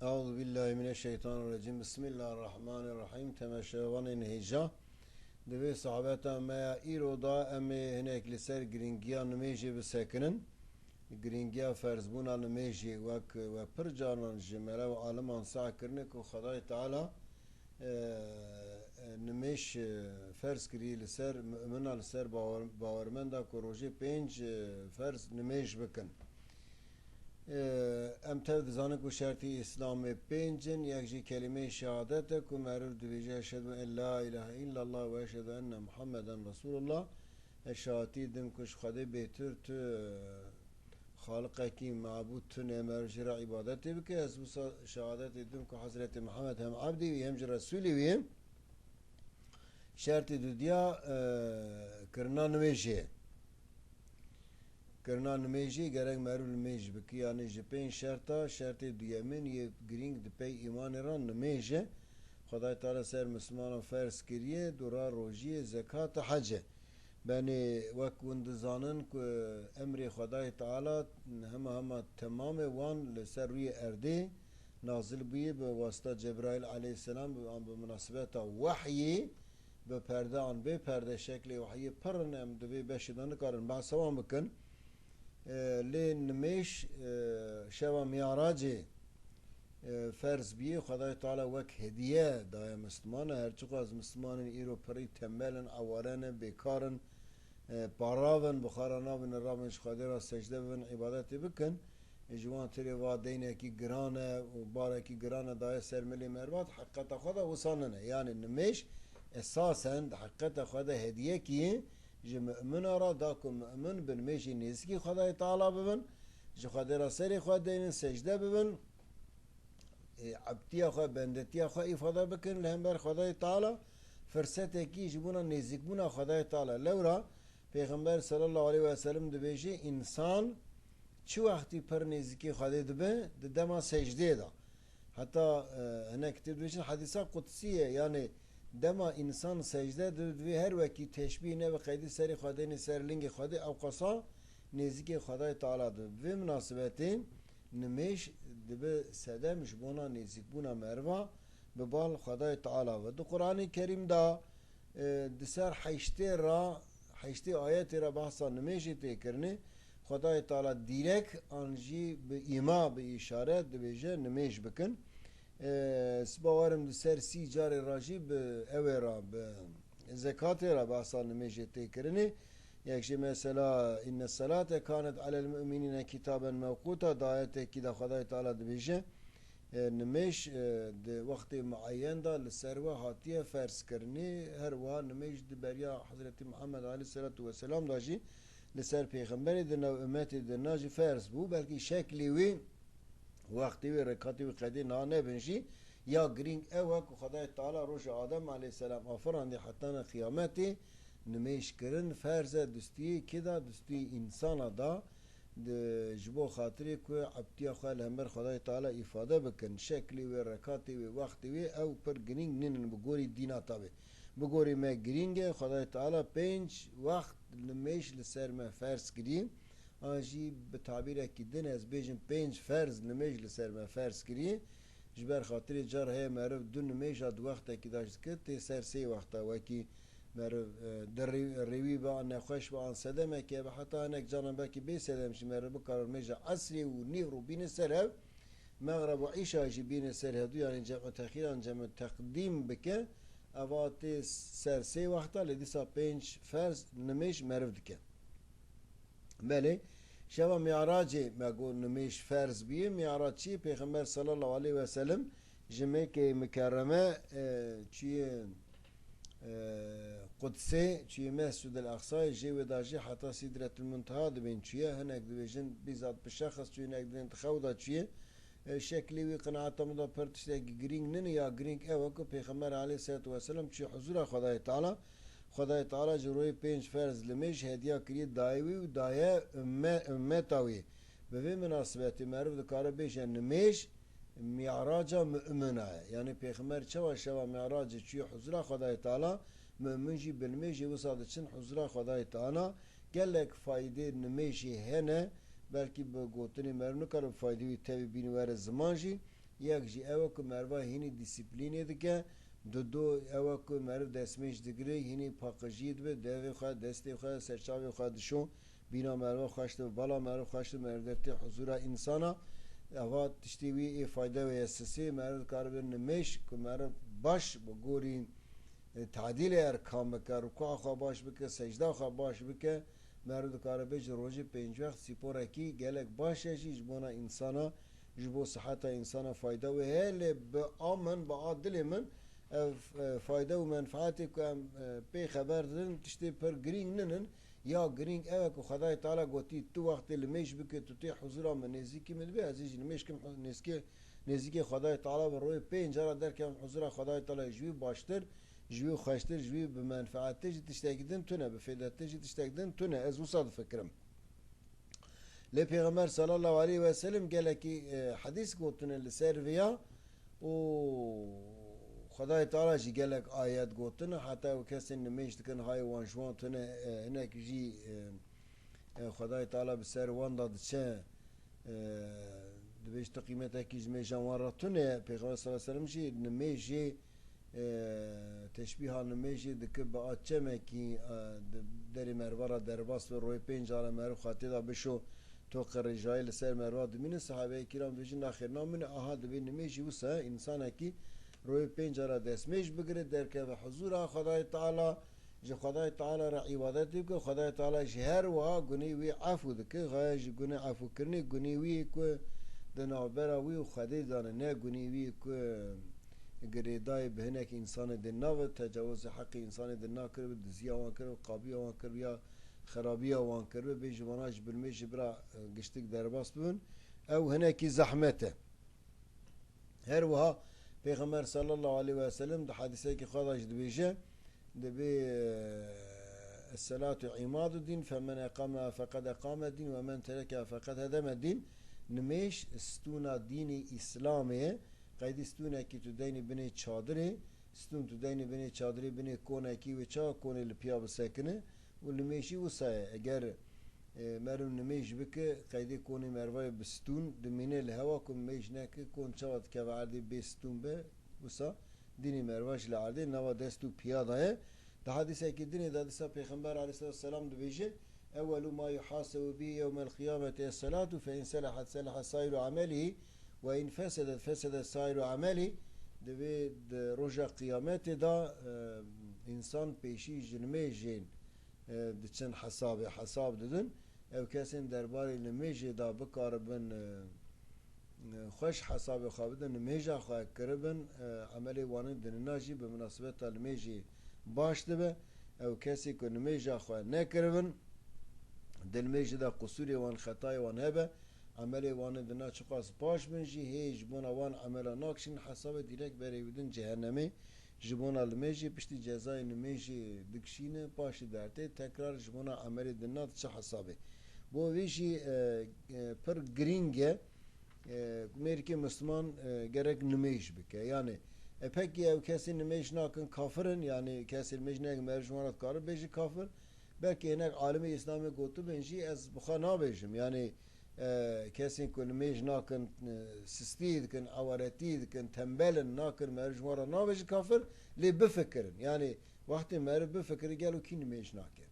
أعوذ بالله من الشيطان الرجيم. بسم الله الرحمن الرحيم. تمشون هجا دوی صحابتا ما ایرو دا امی هنک لسر گرینگیا نمیجی بسکنن گرینگیا فرزبونا نمیجی و پر جانان جمله و عالمان سعی کرنه که خدای تعالی نمیش فرض کری لسر مؤمنا لسر باورمندا که روژه 5 فرض نمیش بکن. ام تد زانه کو شرطی اسلام پنجن یک جی کلمه شهادت کو معروف دویجه اشهد ان لا اله الا الله و اشهد ان محمدا رسول الله. شهادتی دم کش خدا بهتر تو خالق کی معبود تو نمرج را عبادت بک از شهادت دم کو حضرت محمد هم عبدی و هم رسولی و شرط دو دیا کرنا نمیشه کرنا نمیجی گرگ مرو نمیج بکی یعنی جپین شرط دیمین یه گرینگ دپی ایمان ران نمیجه خدای تعالی سر مسلمان فرض کریه دورا روجی زکات حجه بنی وکوند زانن که امر خدای تعالی همه تمام وان لسر روی ارده نازل بیه به واسطه جبرائیل علیه السلام به مناسبت وحی به پرده آن به پرده شکل وحی پرن ام دوی بشیدن کارن بحثوان بکن لين نميش شوا ميعراجي فرض بيه خدای تعالی وك هدیه دای مسلمان هرچقدر از مسلمان ایرو پری تنبلن اوارن بیکارن باراون بخارنا بن رامش خدای را سجده بن عبادت بکن جوان تری وادینه کی گرانه و باره کی گرانه دای سر ملی مروات حقیقت خدا وصاننه یعنی نميش اساسا حقیقت خدا هدیه کی مؤمن را داکم مؤمن بن میشی نزدیکی خدای تعالی ببن جو خدای را سری خود دینن سجده ببن عبدی خود بندتی خود ifade بکن لهم بر خدای تعالی فرصت کی جبونا نزدیک بونا خدای تعالی لورا پیغمبر صلی الله علیه و سلم دبیجی انسان چه وقتی پر نزدیکی خدای دبه دما سجده دا حتی هناك تدویشن حدیثا قدسیه یعنی دما انسان سجده دوی هر وکی تشبیه نه و قیدی سری خدای نه سر لنگ خدای او قصا نزدیک خدای تعالی دو و مناسبتین نمیش دبه سدمش بونا نزدیک بونا مروا به بال خدای تعالی و دو قرآن کریم دا دسر حیشته آیت را بحثا نمیشی تکرنه خدای تعالی دیرک آنجی به ایما به اشارت دویجه نمیش بکن سباورم سر سی جار راجی به اوه به زکات را بحثا نمیشه تکرنی یکشی مثلا این الصلاة كانت على المؤمنین کتابا موقوتا دایت کی دا خدای تعالی دبیشه نمیش ده وقت معین دا لسر و حاتیه فرض کرنی هر وها نمیش ده بریا حضرت محمد علیه الصلاة والسلام داجی لسر پیغمبری ده نو امتی ده ناجی فرض بو بلکه شکلی وی وقتی و رکاتی و قدی نانه بنشی یا گرینگ اوه که خدای تعالی روش آدم علیه السلام آفراندی حتی قیامتی نمیش کرن فرض دستی که دا دستی انسان دا جبو خاطری که عبتی خواه همبر خدای تعالی ifade بکن شکلی و رکاتی و وقتی و او پر گرینگ نینن بگوری دینا تابه بگوری ما گرینگ خدای تعالی 5 وقت نمیش لسر ما فرض کریم آنجی به تعبیر که دن از بیجن 5 فرض نمیش لسر ما فرض کری جبر خاطر جار های معروف دو نمیش اد وقت که داشت که تی سر 3 وقت وکی معروف در روی با آن خوش با آن صدمه که به حتی انک جانم باکی بی صدمش معروف بکار میجا عصری و نیرو بین سر مغرب و عیشا جی بین سر هدو یعنی جمع تخیر جمع تقدیم بکه اوات سر 3 وقت لدیسا 5 فرض نمیش معروف دکه بله شب معراج مگو نمیش فرض بیه معراج چی پیغمبر صلی الله علیه و سلم جمعه که مکرمه چیه قدسه چیه مسجد الاقصی جیو داجی حتی سدرت المنتهى دبین چیه هنگ دویجن بیزاد بشخص چیه نگ دین تخودا چیه شکلی وی قناعت مدا پرتشته گرینگ ننی یا گرینگ اوه که پیغمبر علیه و سلم چی حضور خدای تعالی جروی 5 فرض لمیش هدیه کری دایوی و دایه امتاوی به وی مناسبت معروف دکاره بیشن نمیش معراج مؤمنه یعنی پیغمبر چوا شوا معراج چی حضور خدای تعالی مؤمن جی بنمیش وساده چن حضور خدای تعالی گلک فایده نمیشی هنه بلکه به گوتنی مرنو کرد فایده وی تبی بینوار زمان جی یک جی او که مروا هینی دیسیپلینی دکه دو او که مرو دستمیش دگری هینی پاکجید به دوی خواه دستی خواه سرچاوی خواه دشون بینا مروا خوشت و بالا مروا خوشت مرو درتی حضور انسانا اوا تشتیوی ای فایده و اساسی مرو کار بر نمیش که مرو باش بگورین تعدیل ارکام بکه رکوع خواه باش بکه سجده خواه باش بکه مرد کار بیش روزی 5 وقت سپور کی گلک باشه جبونا انسانا جبو صحت انسانا فایده و هل به آمن با عادل من فایده و منفعتی که پی خبر دارن تشتی پر گرینگ ننن یا گرینگ اوه که خدای تعالی گوتی تو وقت لمیش بکه تو تی حضور من نزدیکی من به عزیز لمیش کم نزدیکی خدای تعالی بر روی 5 جرا در کم حضور خدای تعالی جوی باشتر جوی خوشتر جوی به منفعت تجی تشتاقدن تونه به فایده تجی تشتاقدن تونه از وصاد فکرم لی پیغمبر صلی الله علیه و سلم گله کی حدیث گوتونه لسر ویا و خدای تعالی جی گلک آیت گوتونه حتی و کسی نمیشت کن های وانشوان تونه هنک جی خدای تعالی بسر وان داد چه دبیشت قیمت کی جمیشان وان را تونه پیغمبر صلی الله علیه و سلم جی نمیشی تشبیه نمیشه دکه با آچمه کی دری مروارا در باس و روی 5 جار مرو خاطی دا بشو تو قرجای لسر مروا دمین صحابه کرام دوجین آخر نامن آها دبی نمیشه وسه انسان کی روی 5 جار دستمیش بگیره در که حضور خدای تعالی جو خدای تعالی را عبادت که خدای تعالی جهر و گنی وی عفو دکه غاج گنی عفو کرنی گنی وی که دنابرا وی و خدای دانه نه گنی وی که گریدای بهنه که انسان دنا و تجاوز حق انسان دنا کرد دزیا وان کرد قابی وان کرد یا خرابی وان کرد به جواناش برمیش برا گشتک درباس بون او هنه کی زحمته هر وها پیغمبر صلی الله علیه و سلم ده حادثه کی خداش دبیجه دبی الصلاة عماد الدين فمن أقامها فقد أقام الدين ومن تركها فقد هدم الدين نميش استونا دين إسلامي قید استونه کی تو دینی بینی چادری استون تو دینی بینی چادری بینی کونه کی و چا کونه لپیا بسکنه و لمیشی وسایه اگر مرون نمیش بکه قیدی کونه مروای بستون دمینه لهوا کن میش نکه کن چاد که وعدی بستون به وسا دینی مرواش لعده نوا دستو پیاده ده حدیثه کی دینی دادسا پیغمبر علیه السلام دو بیجه اول ما يحاسب به يوم القيامة الصلاة فإن صلحت صلح سائر عمله وإن فسدت فسد سائر عملي دوید روژا قیامت دا انسان پیشی جنمه جین دچن حساب دادن او کسین درباره نمیجه دا بکار بن خوش حساب خواه بدن نمیجه خواه کربن عملی وانه دنناجی به مناسبت نمیجه باش دبه او کسی که نمیجه خواه نکربن دلمیجه دا قصوری وان خطای وان هبه عملی وانه دنا چقاس باش بنجی هی جبونا وان عملا ناکشین حساب دیرک بری بدن جهنمی جبونا لمیجی پشتی جزای نمیجی دکشینه پاشی درته تکرار جبونا عملی دنا چه حسابه بو ویشی پر گرینگه میرکی مسلمان گرک نمیج بکه یعنی پکی او کسی نمیج ناکن کافرن یعنی کسی نمیج ناک مرجمانات کار بیجی کافر belki هناك عالم اسلامی گوتو بنجی از بخوا نابیجم یعنی کسی که نمیج ناکن سستید کن عوارتید کن تنبلن ناکن مرجمارا نابیج کافر لی بفکرن یعنی وقتی مرد بفکر گلو کی نمیج ناکه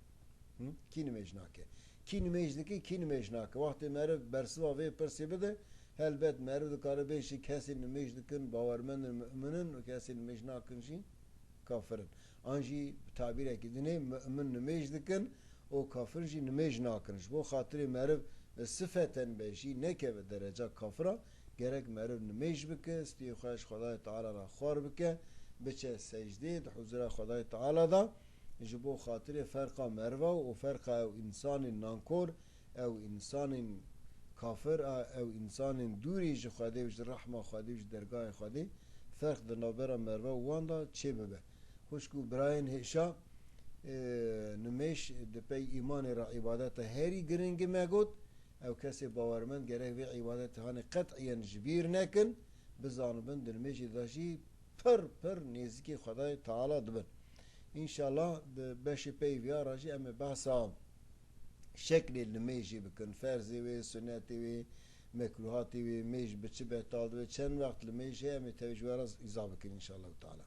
کی نمیج دکی کی نمیج ناکه وقتی مرد برسوا وی پرسی بده هلبت مرد کار بیشی کسی نمیج دکن باورمند مؤمنن و کسی نمیج ناکن جی کافرن آنجی تعبیر اکیدنه مؤمن نمیج دکن و کافر جی نمیج ناکنش بو خاطر مرد صفتن بیشی نکه به درجه کافره گرک مرد نمیج بکه استی خوش خدای تعالی را خوار بکه بچه سجده حضور خدای تعالی دا جبو خاطر فرق مروا و فرق او انسان نانکور او انسان کافر او انسان دوری جو خواهده وش رحمه خواهده وش درگاه خواهده فرق در نابر مروا واندا چه ببه خوشکو براین هشا نمیش دپی ایمان را عبادت هری گرنگ مگود او کسی باورمند گره وی عبادت هانه قطعا جبیر نکن بزانبن درمیش داشی پر نیزکی خدای تعالی دبن انشالله بشی پی ویا راجی اما بحثا شکل نمیشی بکن فرضی وی سنتی وی مکروهاتی و میش بچه بهتال و چند وقت لمیشه هم تجوار از ایزا بکن انشاءالله تعالی